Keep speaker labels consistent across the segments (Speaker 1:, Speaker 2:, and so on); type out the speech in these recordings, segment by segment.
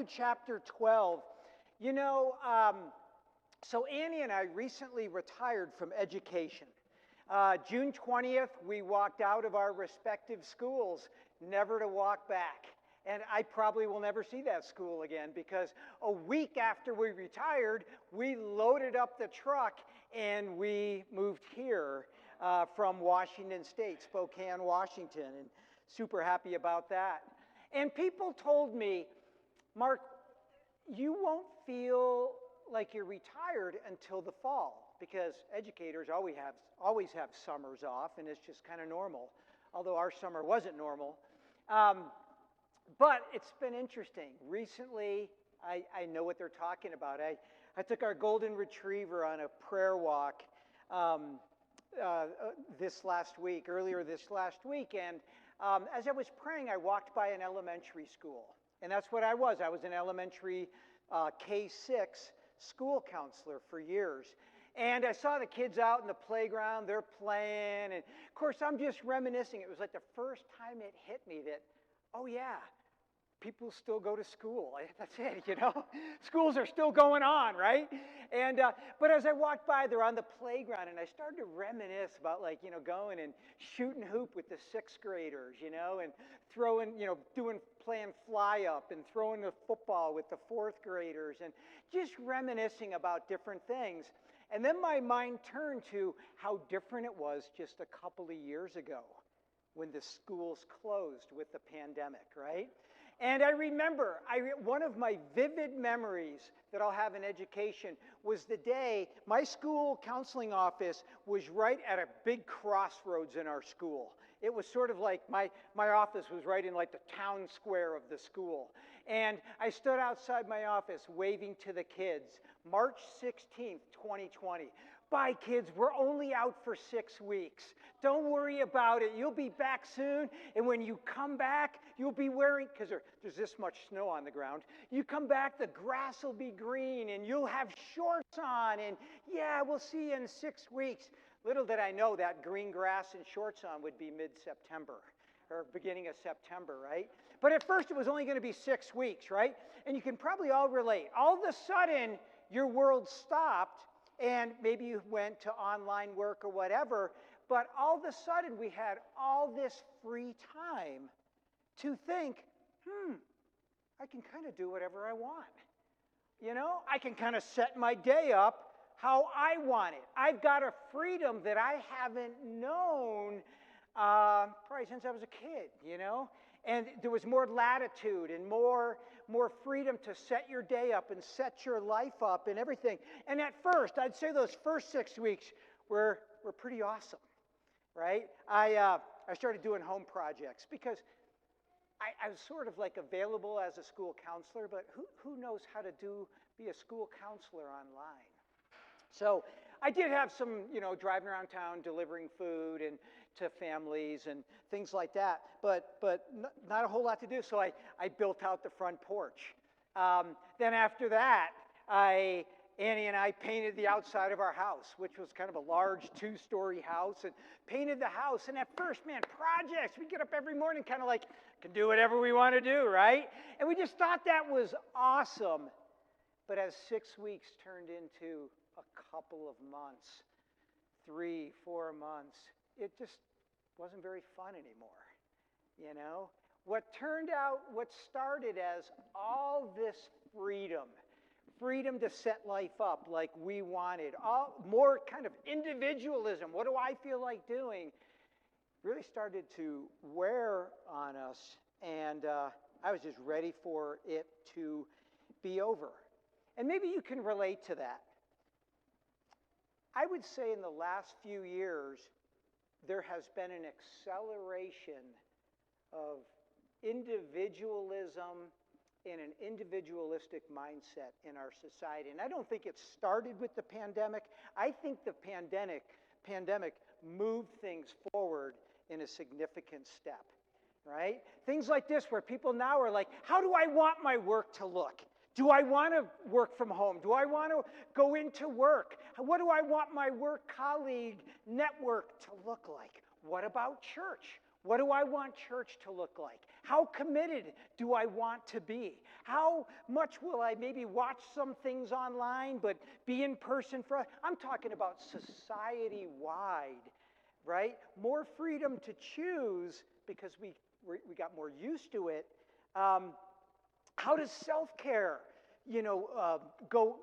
Speaker 1: chapter 12. You know, so Annie and I recently retired from education. June 20th, we walked out of our respective schools, never to walk back. And I probably will never see that school again because a week after we retired, we loaded up the truck and we moved here from Washington State, Spokane, Washington, and super happy about that. And people told me, Mark, you won't feel like you're retired until the fall because educators always have summers off and it's just kind of normal, although our summer wasn't normal. But it's been interesting. Recently, I know what they're talking about. I took our golden retriever on a prayer walk earlier this last week, and as I was praying, I walked by an elementary school. And that's what I was. I was an elementary K-6 school counselor for years. And I saw the kids out in the playground, they're playing, and of course I'm just reminiscing. It was like the first time it hit me that, oh yeah, people still go to school. That's it, you know. Schools are still going on, right? And but as I walked by, they're on the playground, and I started to reminisce about, like, you know, going and shooting hoop with the sixth graders, you know, and throwing, you know, playing fly up and throwing the football with the fourth graders, and just reminiscing about different things. And then my mind turned to how different it was just a couple of years ago when the schools closed with the pandemic, right? And I remember, one of my vivid memories that I'll have in education was the day my school counseling office was right at a big crossroads in our school. It was sort of like my office was right in like the town square of the school. And I stood outside my office waving to the kids, March 16th, 2020. Bye, kids, we're only out for 6 weeks. Don't worry about it. You'll be back soon. And when you come back, you'll be wearing, because there's this much snow on the ground, you come back, the grass will be green, and you'll have shorts on. And yeah, we'll see you in 6 weeks. Little did I know that green grass and shorts on would be mid-September, or beginning of September, right? But at first, it was only going to be 6 weeks, right? And you can probably all relate. All of a sudden, your world stopped, and maybe you went to online work or whatever, but all of a sudden we had all this free time to think, I can kind of do whatever I want. You know, I can kind of set my day up how I want it. I've got a freedom that I haven't known probably since I was a kid, you know? And there was more latitude and more freedom to set your day up and set your life up and everything. And at first, I'd say those first 6 weeks were pretty awesome, right? I started doing home projects because I was sort of like available as a school counselor, but who knows how to be a school counselor online? So I did have some, you know, driving around town delivering food and to families and things like that, but not a whole lot to do. So I built out the front porch. Then after that, Annie and I painted the outside of our house, which was kind of a large 2-story house, and painted the house. And at first, man, projects. We get up every morning kind of like, can do whatever we want to do, right? And we just thought that was awesome. But as 6 weeks turned into a couple of months, 3, 4 months, it just wasn't very fun anymore, you know? What started as all this freedom to set life up like we wanted, more kind of individualism, what do I feel like doing, really started to wear on us, and I was just ready for it to be over. And maybe you can relate to that. I would say in the last few years, there has been an acceleration of individualism and an individualistic mindset in our society. And I don't think it started with the pandemic. I think the pandemic moved things forward in a significant step, right? Things like this where people now are like, how do I want my work to look? Do I want to work from home? Do I want to go into work? What do I want my work colleague network to look like? What about church? What do I want church to look like? How committed do I want to be? How much will I maybe watch some things online but be in person for? I'm talking about society-wide, right? More freedom to choose because we got more used to it. How does self-care, go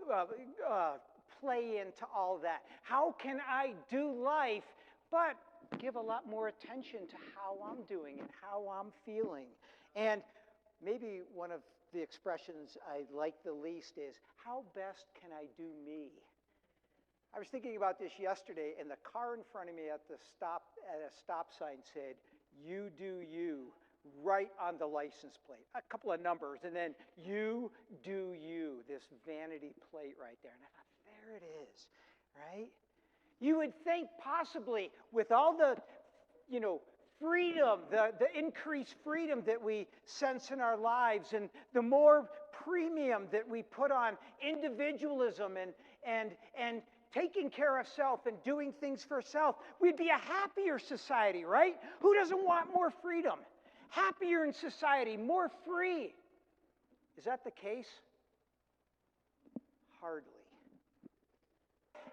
Speaker 1: play into all that? How can I do life but give a lot more attention to how I'm doing and how I'm feeling? And maybe one of the expressions I like the least is, how best can I do me? I was thinking about this yesterday, and the car in front of me at a stop sign said, "You do you," right on the license plate. A couple of numbers, and then "You do you," this vanity plate right there. And I thought, there it is, right? You would think possibly with all the, freedom, the increased freedom that we sense in our lives, and the more premium that we put on individualism and taking care of self and doing things for self, we'd be a happier society, right? Who doesn't want more freedom? Happier in society, more free. Is that the case? Hardly.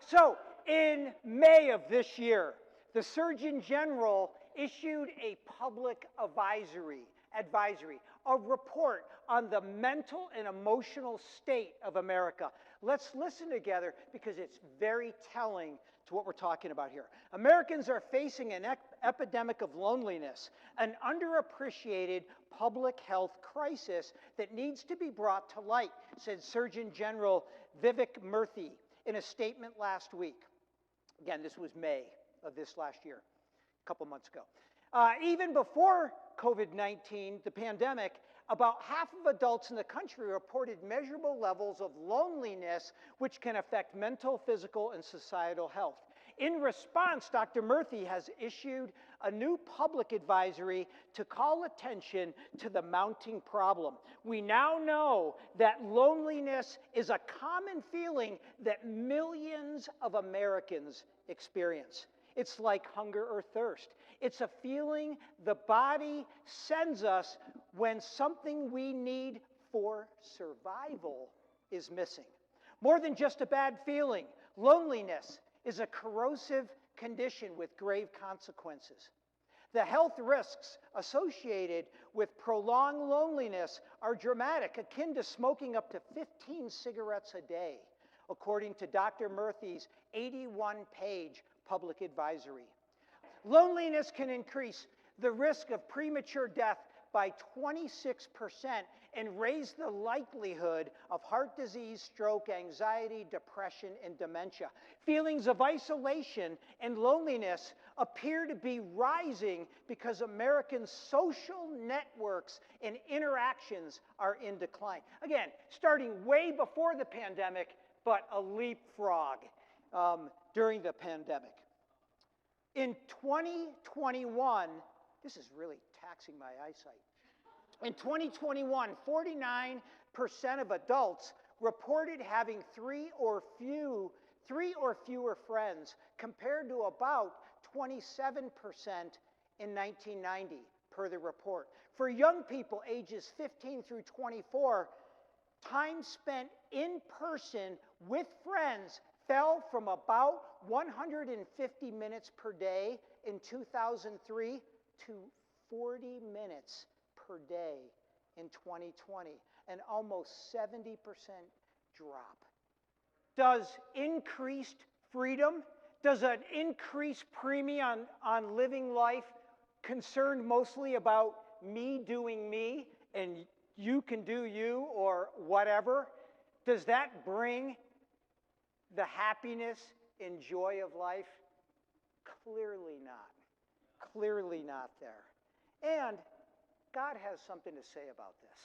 Speaker 1: So, in May of this year, the Surgeon General issued a public advisory, a report on the mental and emotional state of America. Let's listen together because it's very telling to what we're talking about here. Americans are facing an epidemic of loneliness, an underappreciated public health crisis that needs to be brought to light, said Surgeon General Vivek Murthy in a statement last week. Again, this was May of this last year, a couple months ago. Even before COVID-19, the pandemic, about half of adults in the country reported measurable levels of loneliness, which can affect mental, physical, and societal health. In response, Dr. Murthy has issued a new public advisory to call attention to the mounting problem. We now know that loneliness is a common feeling that millions of Americans experience. It's like hunger or thirst. It's a feeling the body sends us when something we need for survival is missing. More than just a bad feeling, loneliness is a corrosive condition with grave consequences. The health risks associated with prolonged loneliness are dramatic, akin to smoking up to 15 cigarettes a day, according to Dr. Murthy's 81-page public advisory. Loneliness can increase the risk of premature death by 26% and raise the likelihood of heart disease, stroke, anxiety, depression, and dementia. Feelings of isolation and loneliness appear to be rising because American social networks and interactions are in decline. Again, starting way before the pandemic, but a leapfrog during the pandemic. In 2021, this is really taxing my eyesight. In 2021, 49% of adults reported having three or fewer friends, compared to about 27% in 1990, per the report. For young people ages 15 through 24, time spent in person with friends fell from about 150 minutes per day in 2003 to 40 minutes per day in 2020, an almost 70% drop. Does increased freedom, does an increased premium on living life concerned mostly about me doing me and you can do you or whatever? Does that bring the happiness and joy of life? Clearly not. Clearly not there. And God has something to say about this.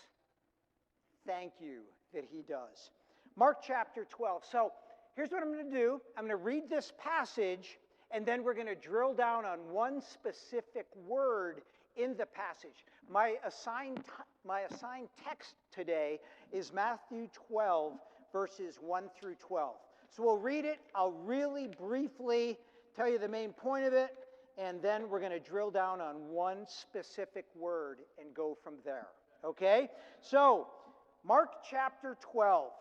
Speaker 1: Thank you that He does. Mark chapter 12. So here's what I'm going to do. I'm going to read this passage, and then we're going to drill down on one specific word in the passage. My assigned text today is Matthew 12, verses 1 through 12. So we'll read it. I'll really briefly tell you the main point of it, and then we're going to drill down on one specific word and go from there. Okay? So, Mark chapter 12,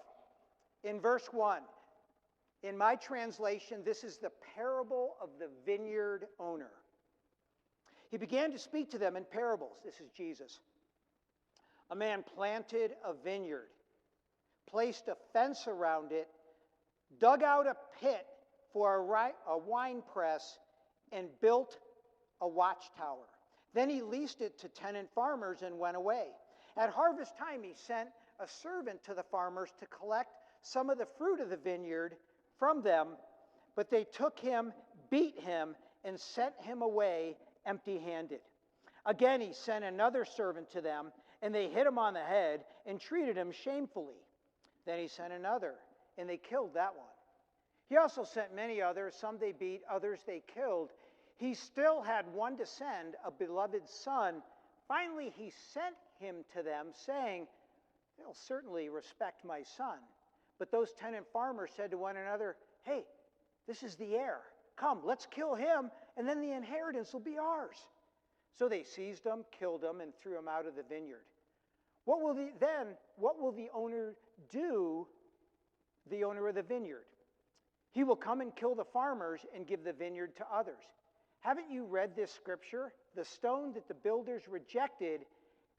Speaker 1: in verse 1. In my translation, this is the parable of the vineyard owner. He began to speak to them in parables. This is Jesus. A man planted a vineyard, placed a fence around it, dug out a pit for a wine press, and built a watchtower. Then he leased it to tenant farmers and went away. At harvest time, he sent a servant to the farmers to collect some of the fruit of the vineyard from them, but they took him, beat him, and sent him away empty-handed. Again, he sent another servant to them, and they hit him on the head and treated him shamefully. Then he sent another, and they killed that one. He also sent many others. Some they beat, others they killed. He still had one to send, a beloved son. Finally, he sent him to them, saying, "They'll certainly respect my son." But those tenant farmers said to one another, "Hey, this is the heir. Come, let's kill him, and then the inheritance will be ours." So they seized him, killed him, and threw him out of the vineyard. What will the owner do, the owner of the vineyard? He will come and kill the farmers and give the vineyard to others. Haven't you read this scripture? The stone that the builders rejected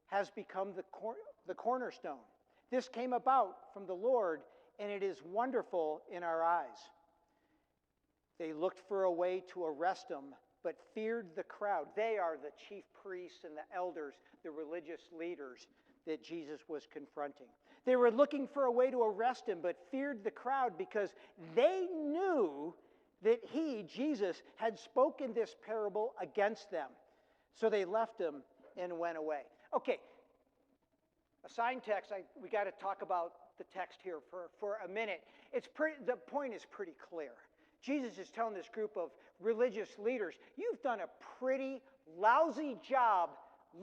Speaker 1: has become the cornerstone. This came about from the Lord, and it is wonderful in our eyes. They looked for a way to arrest him, but feared the crowd. They are the chief priests and the elders, the religious leaders that Jesus was confronting. They were looking for a way to arrest him, but feared the crowd because they knew that he, Jesus, had spoken this parable against them. So they left him and went away. Okay, assigned text, we got to talk about the text here for a minute. The point is pretty clear. Jesus is telling this group of religious leaders, you've done a pretty lousy job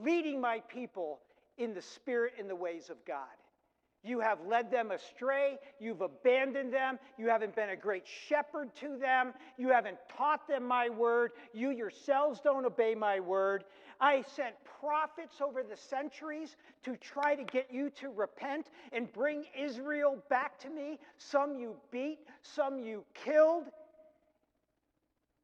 Speaker 1: leading my people in the spirit and the ways of God. You have led them astray. You've abandoned them. You haven't been a great shepherd to them. You haven't taught them my word. You yourselves don't obey my word. I sent prophets over the centuries to try to get you to repent and bring Israel back to me. Some you beat, some you killed.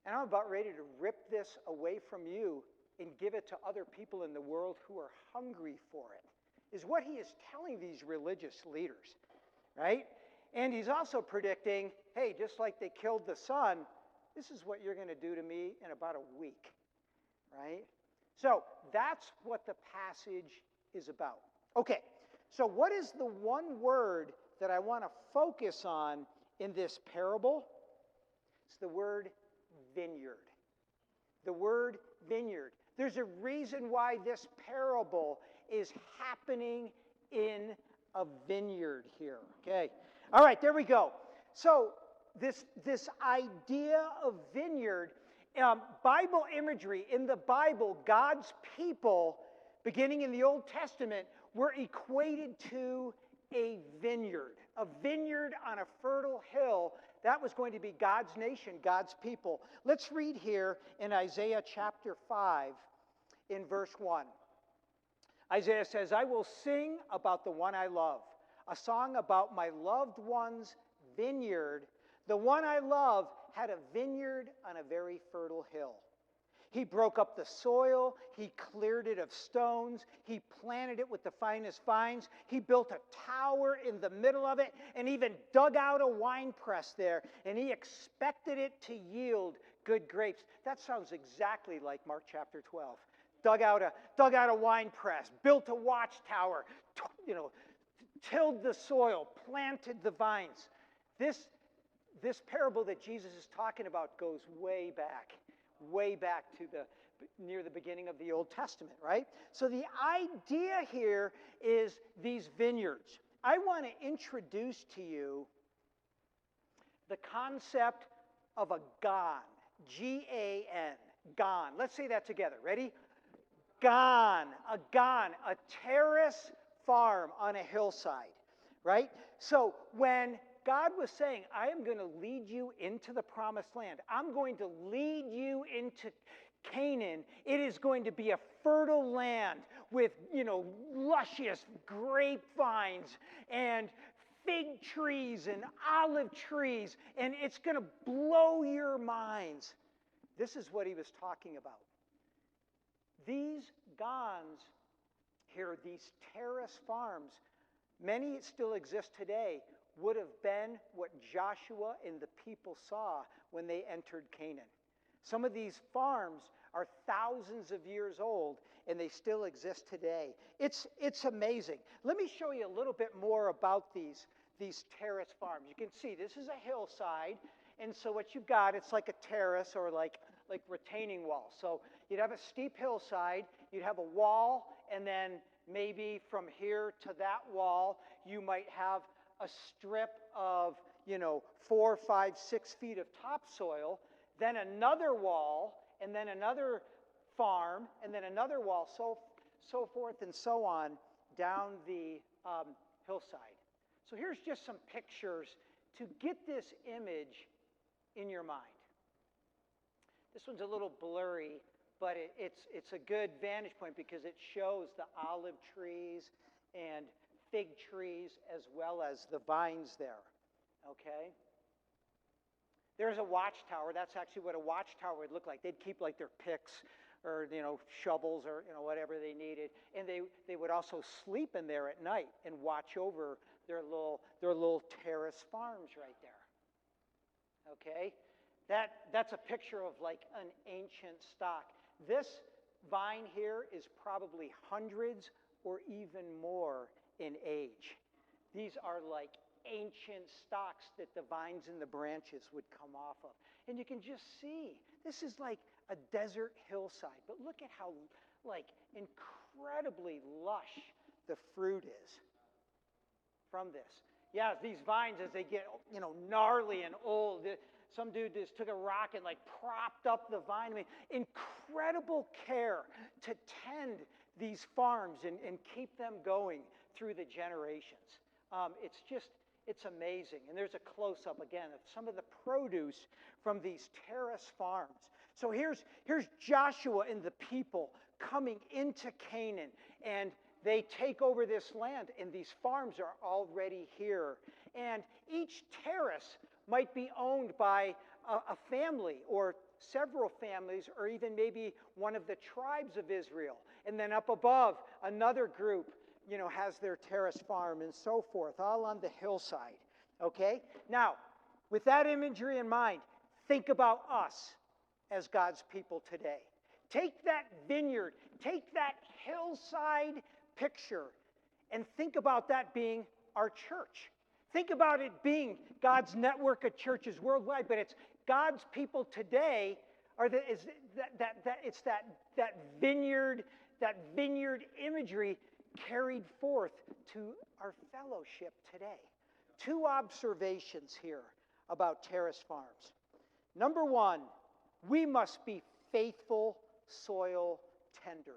Speaker 1: And I'm about ready to rip this away from you and give it to other people in the world who are hungry for it, is what he is telling these religious leaders, right? And he's also predicting, hey, just like they killed the son, this is what you're going to do to me in about a week, right? So that's what the passage is about. Okay, so what is the one word that I want to focus on in this parable? It's the word vineyard. The word vineyard. There's a reason why this parable is happening in a vineyard here. Okay. All right, there we go. So this idea of vineyard, Bible imagery, in the Bible, God's people, beginning in the Old Testament, were equated to a vineyard on a fertile hill. That was going to be God's nation, God's people. Let's read here in Isaiah chapter 5 in verse 1. Isaiah says, "I will sing about the one I love, a song about my loved one's vineyard. The one I love had a vineyard on a very fertile hill. He broke up the soil. He cleared it of stones. He planted it with the finest vines. He built a tower in the middle of it and even dug out a wine press there. And he expected it to yield good grapes." That sounds exactly like Mark chapter 12. Dug out a wine press, built a watchtower, tilled the soil, planted the vines. This parable that Jesus is talking about goes way back to near the beginning of the Old Testament, right? So the idea here is these vineyards. I want to introduce to you the concept of a gan, G-A-N, gan. Let's say that together. Ready? Gan, a terrace farm on a hillside, right? So when God was saying, I am going to lead you into the promised land. I'm going to lead you into Canaan, it is going to be a fertile land with, luscious grapevines and fig trees and olive trees, and it's going to blow your minds. This is what he was talking about. These Gons here, these terrace farms, many still exist today, would have been what Joshua and the people saw when they entered Canaan. Some of these farms are thousands of years old, and they still exist today. It's amazing. Let me show you a little bit more about these terrace farms. You can see this is a hillside, and so what you've got, it's like a terrace or like retaining wall. So you'd have a steep hillside, you'd have a wall, and then maybe from here to that wall, you might have a strip of, 4, 5, 6 feet of topsoil, then another wall, and then another farm, and then another wall, so forth and so on down the hillside. So here's just some pictures to get this image in your mind. This one's a little blurry, but it's a good vantage point because it shows the olive trees and fig trees as well as the vines there, okay? There's a watchtower. That's actually what a watchtower would look like. They'd keep like their picks or, shovels or, whatever they needed. And they would also sleep in there at night and watch over their little terrace farms right there. Okay? That's a picture of like an ancient stock. This vine here is probably hundreds or even more in age. These are like ancient stocks that the vines and the branches would come off of. And you can just see, this is like a desert hillside, but look at how like incredibly lush the fruit is from this. Yeah, these vines, as they get, gnarly and old, some dude just took a rock and like propped up the vine. I mean, incredible care to tend these farms and keep them going through the generations. It's amazing. And there's a close-up again of some of the produce from these terrace farms. So here's Joshua and the people coming into Canaan, and they take over this land, and these farms are already here. And each terrace might be owned by a family or several families, or even maybe one of the tribes of Israel. And then up above, another group has their terrace farm and so forth, all on the hillside, okay? Now, with that imagery in mind, think about us as God's people today. Take that vineyard, take that hillside picture, and think about that being our church. Think about it being God's network of churches worldwide, but it's God's people today, it's that vineyard imagery carried forth to our fellowship today. 2 observations here about terrace farms. Number 1, we must be faithful soil tenders.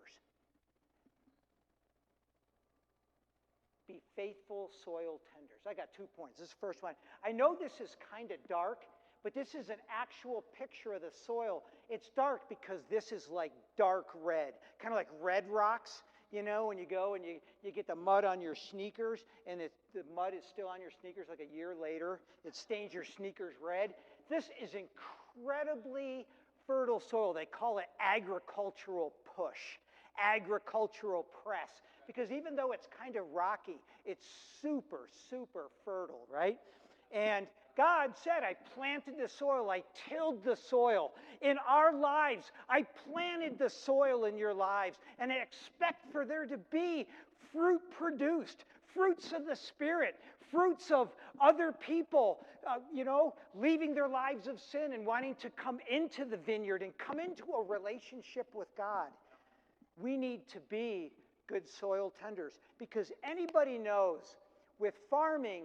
Speaker 1: Be faithful soil tenders. I got 2 points. This is the first one. I know this is kind of dark, but this is an actual picture of the soil. It's dark because this is like dark red, kind of like red rocks. When you go and you get the mud on your sneakers, and the mud is still on your sneakers like a year later. It stains your sneakers red. This is incredibly fertile soil. They call it agricultural push, agricultural press, because even though it's kind of rocky, it's super, super fertile, right? And God said, I planted the soil, I tilled the soil. In our lives, I planted the soil in your lives, and I expect for there to be fruit produced, fruits of the Spirit, fruits of other people, leaving their lives of sin and wanting to come into the vineyard and come into a relationship with God. We need to be good soil tenders, because anybody knows with farming,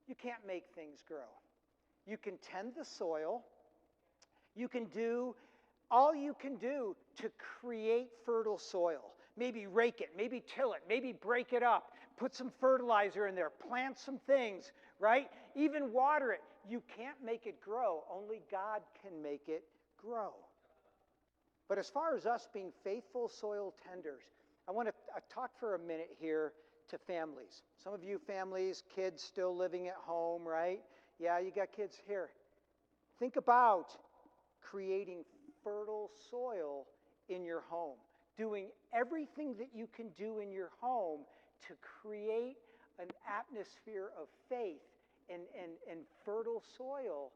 Speaker 1: you can't make things grow. You can tend the soil. You can do all you can do to create fertile soil. Maybe rake it, maybe till it, maybe break it up, put some fertilizer in there, plant some things, right? Even water it. You can't make it grow. Only God can make it grow. But as far as us being faithful soil tenders, I want to talk for a minute here to families. Some of you families, kids still living at home, right? Yeah, you got kids here. Think about creating fertile soil in your home, doing everything that you can do in your home to create an atmosphere of faith and fertile soil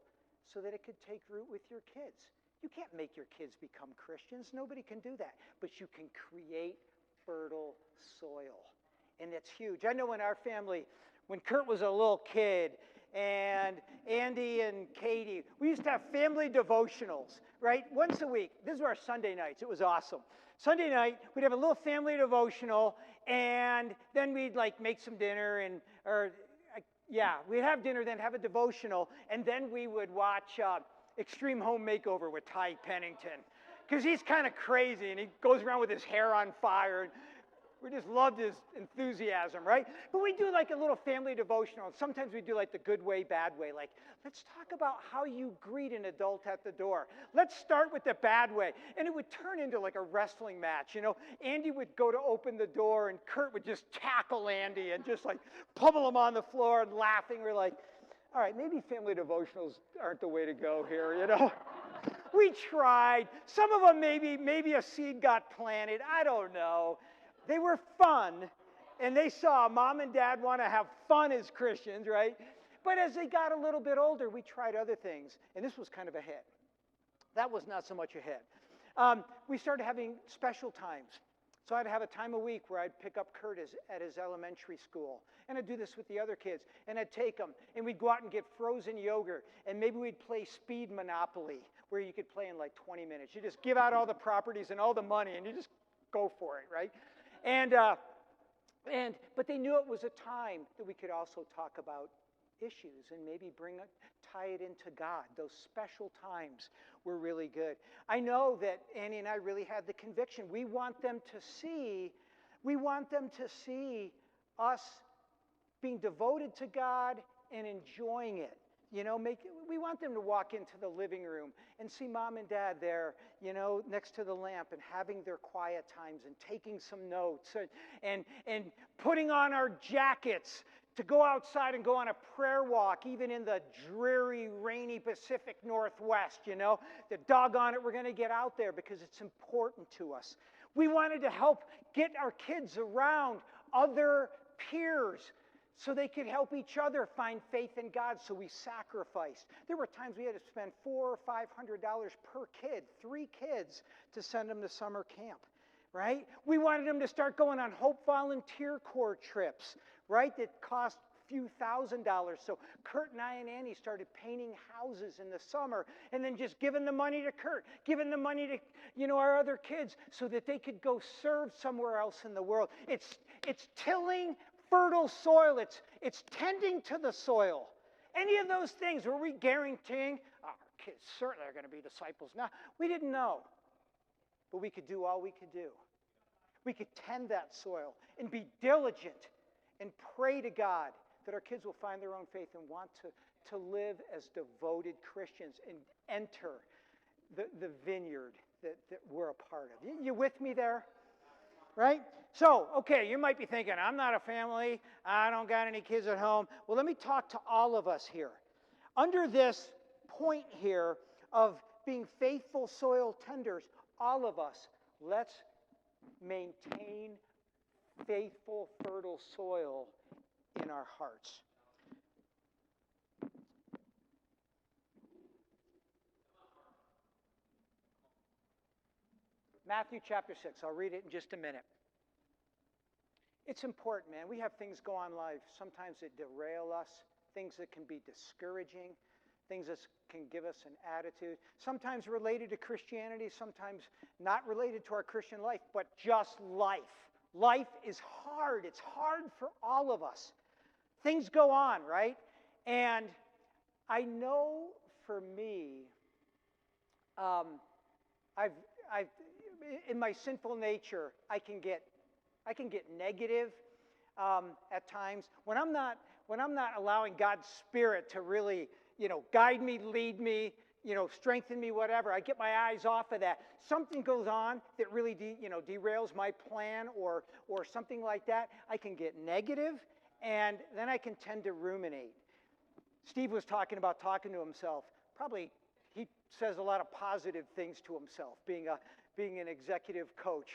Speaker 1: so that it could take root with your kids. You can't make your kids become Christians. Nobody can do that. But you can create fertile soil. And it's huge. I know in our family, when Kurt was a little kid, and Andy and Katie, we used to have family devotionals, right? Once a week. This were our Sunday nights. It was awesome. Sunday night, we'd have a little family devotional, and then we'd like make some dinner, we'd have dinner, then have a devotional, and then we would watch Extreme Home Makeover with Ty Pennington, because he's kind of crazy, and he goes around with his hair on fire, and we just loved his enthusiasm, right? But we do like a little family devotional. And sometimes we do like the good way, bad way. Like, let's talk about how you greet an adult at the door. Let's start with the bad way. And it would turn into like a wrestling match. You know, Andy would go to open the door, and Kurt would just tackle Andy and just like pummel him on the floor and laughing. We're like, all right, maybe family devotionals aren't the way to go here, you know? We tried. Some of them maybe a seed got planted. I don't know. They were fun, and they saw mom and dad want to have fun as Christians, right? But as they got a little bit older, we tried other things, and this was kind of a hit. That was not so much a hit. We started having special times. So I'd have a time a week where I'd pick up Curtis at his elementary school, and I'd do this with the other kids, and I'd take them, and we'd go out and get frozen yogurt, and maybe we'd play speed Monopoly, where you could play in like 20 minutes. You just give out all the properties and all the money, and you just go for it, right? But they knew it was a time that we could also talk about issues and maybe tie it into God. Those special times were really good. I know that Annie and I really had the conviction. We want them to see us being devoted to God and enjoying it. You know, we want them to walk into the living room and see mom and dad there, you know, next to the lamp and having their quiet times and taking some notes and putting on our jackets to go outside and go on a prayer walk, even in the dreary, rainy Pacific Northwest, you know. The doggone it, we're going to get out there because it's important to us. We wanted to help get our kids around other peers so they could help each other find faith in God, so we sacrificed. There were times we had to spend $400 or $500 per kid, 3 kids, to send them to summer camp, right? We wanted them to start going on Hope Volunteer Corps trips, right, that cost a few $1,000s. So Kurt and I and Annie started painting houses in the summer and then just giving the money to Kurt, giving the money to, you know, our other kids so that they could go serve somewhere else in the world. It's tilling fertile soil. It's tending to the soil. Any of those things, were we guaranteeing our kids certainly are going to be disciples? No, we didn't know. But we could do all we could do. We could tend that soil and be diligent and pray to God that our kids will find their own faith and want to live as devoted Christians and enter the vineyard that we're a part of. You with me there? Right? So, okay, you might be thinking, I'm not a family. I don't got any kids at home. Well, let me talk to all of us here. Under this point here of being faithful soil tenders, all of us, let's maintain faithful, fertile soil in our hearts. Matthew chapter 6. I'll read it in just a minute. It's important, man. We have things go on in life. Sometimes that derail us, things that can be discouraging, things that can give us an attitude, sometimes related to Christianity, sometimes not related to our Christian life, but just life. Life is hard. It's hard for all of us. Things go on, right? And I know for me, in my sinful nature, I can get negative at times when I'm not allowing God's Spirit to really, guide me, lead me, strengthen me, whatever. I get my eyes off of that. Something goes on that really derails my plan or something like that. I can get negative, and then I can tend to ruminate. Steve was talking about talking to himself. Probably he says a lot of positive things to himself, being an executive coach.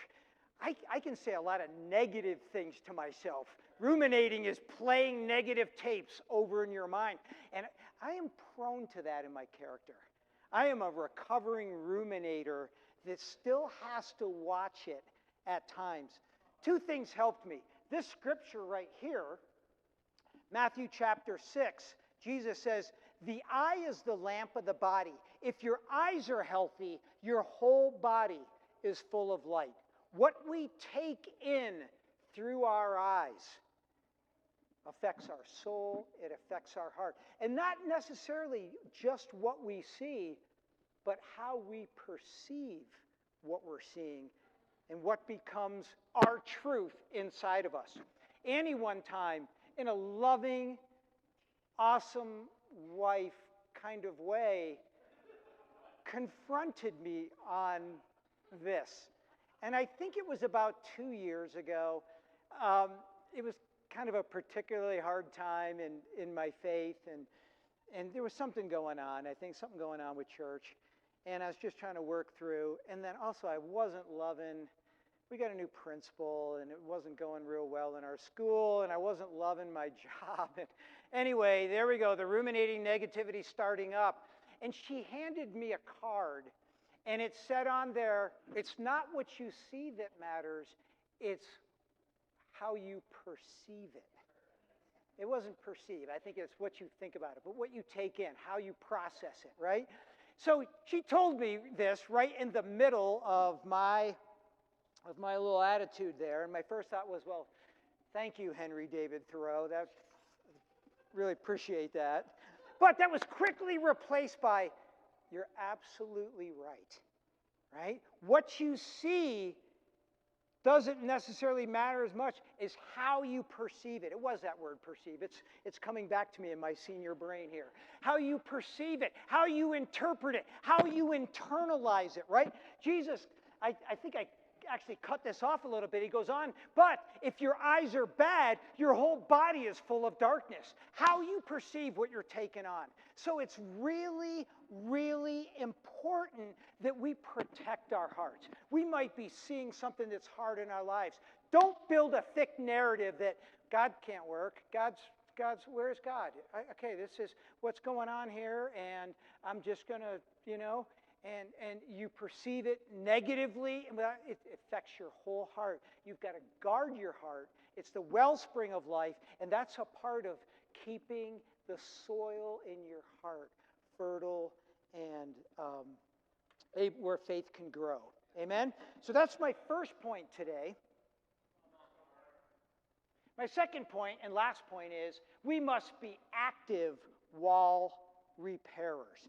Speaker 1: I can say a lot of negative things to myself. Ruminating is playing negative tapes over in your mind. And I am prone to that in my character. I am a recovering ruminator that still has to watch it at times. Two things helped me. This scripture right here, Matthew chapter 6, Jesus says, "The eye is the lamp of the body. If your eyes are healthy, your whole body is full of light." What we take in through our eyes affects our soul, it affects our heart. And not necessarily just what we see, but how we perceive what we're seeing and what becomes our truth inside of us. Annie one time, in a loving, awesome wife kind of way, confronted me on this. And I think it was about 2 years ago. It was kind of a particularly hard time in my faith, and there was something going on. I think something going on with church, and I was just trying to work through. And then also I wasn't loving. We got a new principal, and it wasn't going real well in our school, and I wasn't loving my job. And anyway, there we go. The ruminating negativity starting up, and she handed me a card. And it said on there, it's not what you see that matters, it's how you perceive it. It wasn't perceive. I think it's what you think about it, but what you take in, how you process it, right? So she told me this right in the middle of my little attitude there. And my first thought was, well, thank you, Henry David Thoreau. Really appreciate that. But that was quickly replaced by, you're absolutely right? What you see doesn't necessarily matter as much as how you perceive it. It was that word, perceive. It's coming back to me in my senior brain here. How you perceive it, how you interpret it, how you internalize it, right? Jesus, I think I actually cut this off a little bit. He goes on, but if your eyes are bad, your whole body is full of darkness. How you perceive what you're taking on. So it's really, really important that we protect our hearts. We might be seeing something that's hard in our lives. Don't build a thick narrative that God can't work. Where's God? Okay, this is what's going on here, and I'm just going to, and you perceive it negatively, it affects your whole heart. You've got to guard your heart. It's the wellspring of life, and that's a part of keeping the soil in your heart fertile and where faith can grow. Amen? So that's my first point today. My second point and last point is we must be active wall repairers.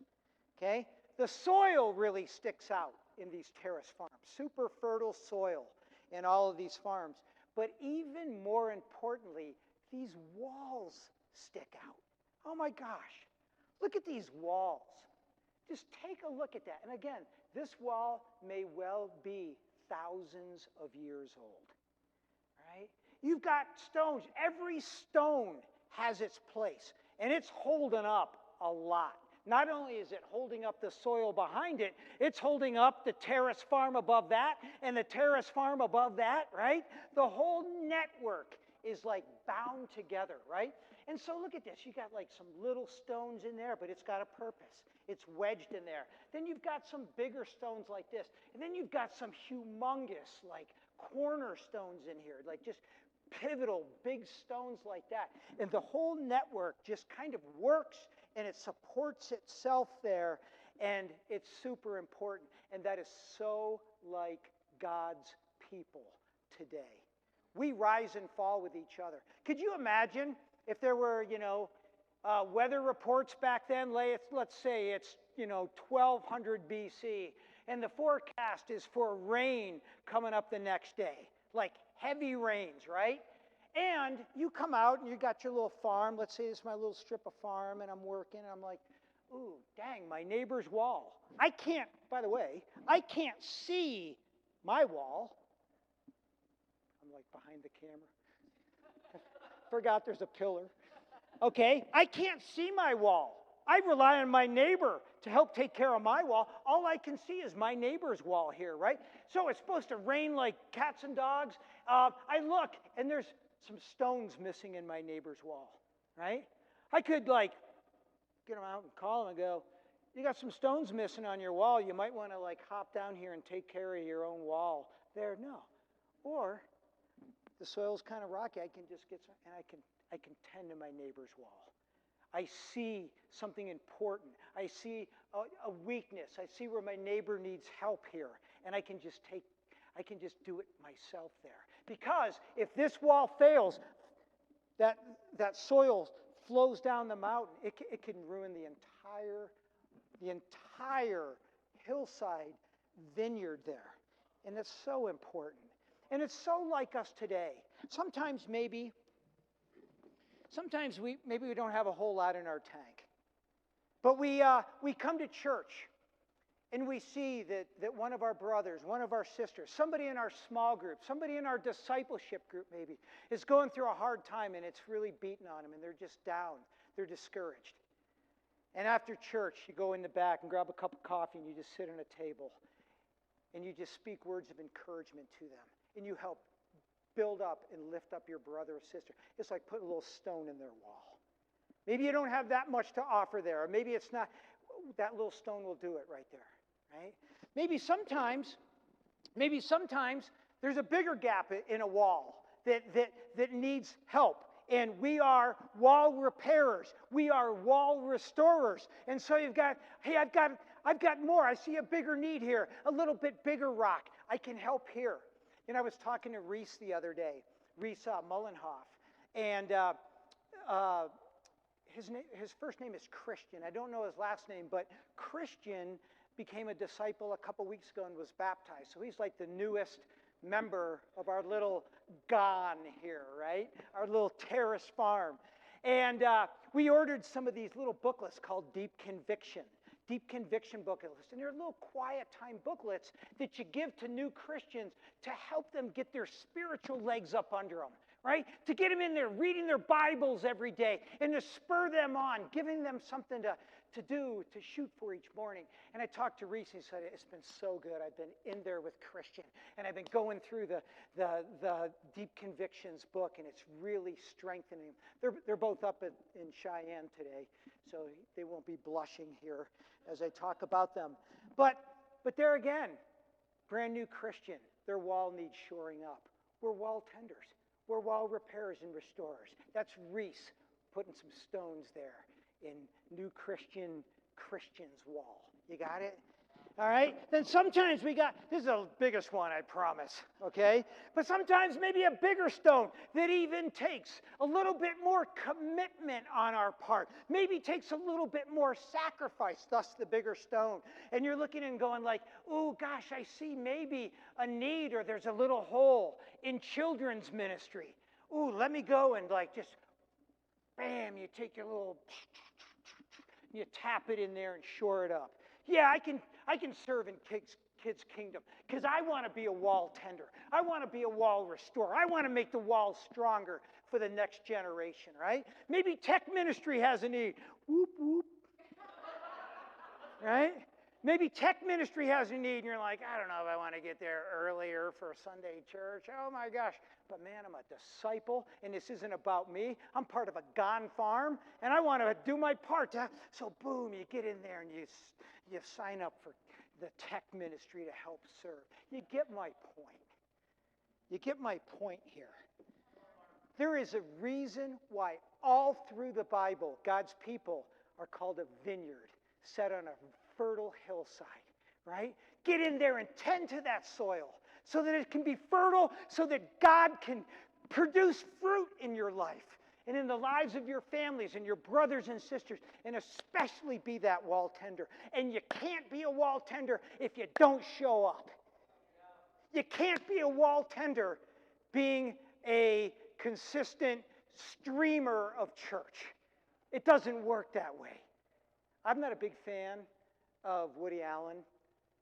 Speaker 1: Okay? The soil really sticks out in these terrace farms. Super fertile soil in all of these farms. But even more importantly, these walls stick out. Oh my gosh. Look at these walls. Just take a look at that. And again, this wall may well be thousands of years old. Right? You've got stones. Every stone has its place. And it's holding up a lot. Not only is it holding up the soil behind it, it's holding up the terrace farm above that and the terrace farm above that, right? The whole network is like bound together, right? And so look at this. You got like some little stones in there, but it's got a purpose. It's wedged in there. Then you've got some bigger stones like this. And then you've got some humongous like cornerstones in here, like just pivotal big stones like that. And the whole network just kind of works and it supports itself there, and it's super important. And that is so like God's people today. We rise and fall with each other. Could you imagine if there were, weather reports back then? Let's say it's, 1200 BC, and the forecast is for rain coming up the next day, like heavy rains, right? And you come out and you got your little farm. Let's say this is my little strip of farm, and I'm working. And I'm like, Ooh, dang, my neighbor's wall. I can't, by the way, I can't see my wall. I'm like behind the camera. Forgot there's a pillar. Okay, I can't see my wall. I rely on my neighbor to help take care of my wall. All I can see is my neighbor's wall here, right? So it's supposed to rain like cats and dogs. I look, and there's some stones missing in my neighbor's wall, right? I could like get them out and call them and go, you got some stones missing on your wall. You might want to like hop down here and take care of your own wall there. No. Or the soil's kind of rocky. I can just get some, and I can tend to my neighbor's wall. I see something important. I see a weakness. I see where my neighbor needs help here, and I can just do it myself there. Because if this wall fails, that soil flows down the mountain. It can ruin the entire hillside vineyard there, and it's so important. And it's so like us today. Sometimes maybe we don't have a whole lot in our tank. But we come to church and we see that one of our brothers, one of our sisters, somebody in our small group, somebody in our discipleship group maybe, is going through a hard time and it's really beating on them and they're just down. They're discouraged. And after church, you go in the back and grab a cup of coffee and you just sit on a table and you just speak words of encouragement to them. And you help build up and lift up your brother or sister. It's like putting a little stone in their wall. Maybe you don't have that much to offer there, or maybe it's not, that little stone will do it right there, right? Maybe sometimes there's a bigger gap in a wall that needs help. And we are wall repairers. We are wall restorers. And so you've got, hey, I've got more. I see a bigger need here, a little bit bigger rock. I can help here. And I was talking to Reese the other day, Reese Mullenhoff, and his first name is Christian. I don't know his last name, but Christian became a disciple a couple weeks ago and was baptized. So he's like the newest member of our little GON here, right? Our little Terrace Farm. And we ordered some of these little booklets called Deep Conviction booklets. And they're little quiet time booklets that you give to new Christians to help them get their spiritual legs up under them, right? To get them in there, reading their Bibles every day, and to spur them on, giving them something to do, to shoot for each morning. And I talked to Reese, and he said, it's been so good. I've been in there with Christian, and I've been going through the Deep Convictions book, and it's really strengthening. They're both up in Cheyenne today, so they won't be blushing here as I talk about them. But there again, brand new Christian, their wall needs shoring up. We're wall tenders. We're wall repairers and restorers. That's Reese putting some stones there in new Christian's wall. You got it? All right? Then sometimes this is the biggest one, I promise, okay? But sometimes maybe a bigger stone that even takes a little bit more commitment on our part. Maybe takes a little bit more sacrifice, thus the bigger stone. And you're looking and going like, oh gosh, I see maybe a need or there's a little hole in children's ministry. Ooh, let me go and like just, bam, you take your little, you tap it in there and shore it up. Yeah, I can serve in kids' kingdom because I want to be a wall tender. I want to be a wall restorer. I want to make the walls stronger for the next generation, right? Maybe tech ministry has a need. Whoop, whoop. Right? Maybe tech ministry has a need, and you're like, I don't know if I want to get there earlier for Sunday church. Oh my gosh. But man, I'm a disciple, and this isn't about me. I'm part of a GON farm, and I want to do my part. So boom, you get in there, and you sign up for the tech ministry to help serve. You get my point. You get my point here. There is a reason why all through the Bible, God's people are called a vineyard set on a fertile hillside, right? Get in there and tend to that soil so that it can be fertile, so that God can produce fruit in your life and in the lives of your families and your brothers and sisters, and especially be that wall tender. And you can't be a wall tender if you don't show up. You can't be a wall tender being a consistent streamer of church. It doesn't work that way. I'm not a big fan of Woody Allen,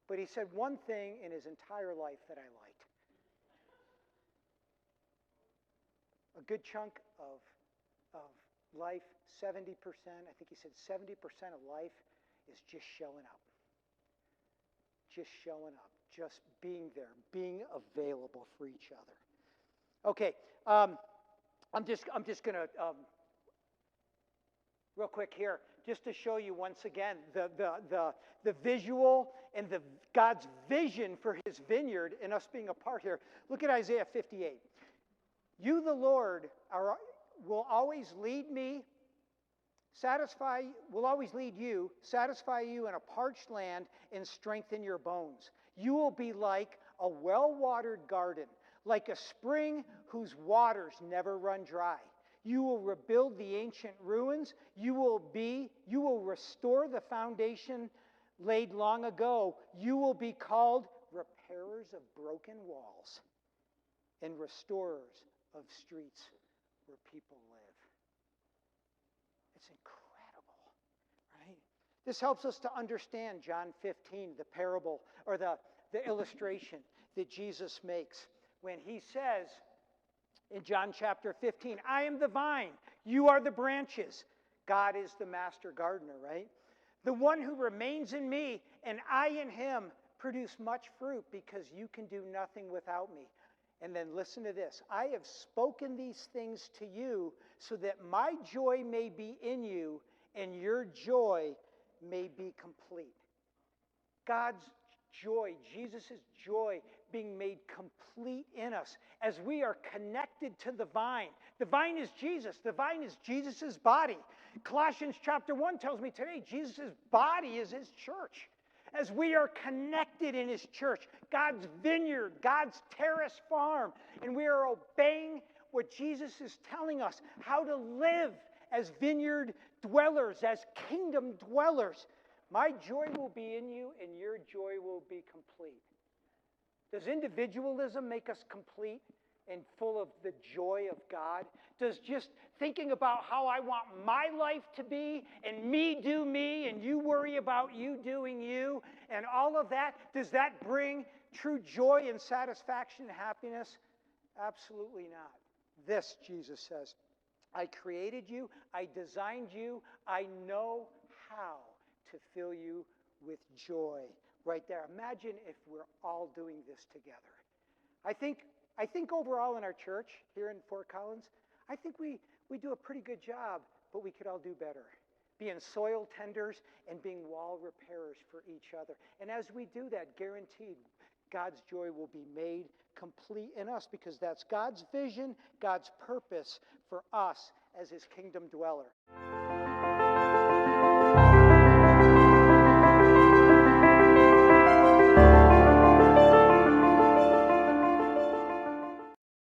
Speaker 1: but he said one thing in his entire life that I liked. A good chunk of life, 70%, I think he said 70% of life is just showing up. Just showing up, just being there, being available for each other. Okay, I'm just going to, real quick here, just to show you once again the visual and God's vision for his vineyard and us being a part here. Look at Isaiah 58. You, the Lord, will always lead me, will always lead you, satisfy you in a parched land, and strengthen your bones. You will be like a well-watered garden, like a spring whose waters never run dry. You will rebuild the ancient ruins. You will restore the foundation laid long ago. You will be called repairers of broken walls and restorers of streets where people live. It's incredible, right? This helps us to understand John 15, the parable or the illustration that Jesus makes when he says in John chapter 15, I am the vine, you are the branches. God is the master gardener, right? The one who remains in me and I in him produce much fruit because you can do nothing without me. And then listen to this. I have spoken these things to you so that my joy may be in you and your joy may be complete. God's joy, Jesus' joy being made complete in us as we are connected to the vine. The vine is Jesus. The vine is Jesus' body. Colossians chapter 1 tells me today Jesus' body is his church. As we are connected in his church, God's vineyard, God's terrace farm, and we are obeying what Jesus is telling us, how to live as vineyard dwellers, as kingdom dwellers. My joy will be in you and your joy will be complete. Does individualism make us complete and full of the joy of God? Does just thinking about how I want my life to be and me do me and you worry about you doing you and all of that, does that bring true joy and satisfaction and happiness? Absolutely not. This, Jesus says, I created you, I designed you, I know how to fill you with joy. Right there. Imagine if we're all doing this together. I think overall in our church here in Fort Collins, I think we do a pretty good job, but we could all do better. Being soil tenders and being wall repairers for each other. And as we do that, guaranteed, God's joy will be made complete in us because that's God's vision, God's purpose for us as his kingdom dweller.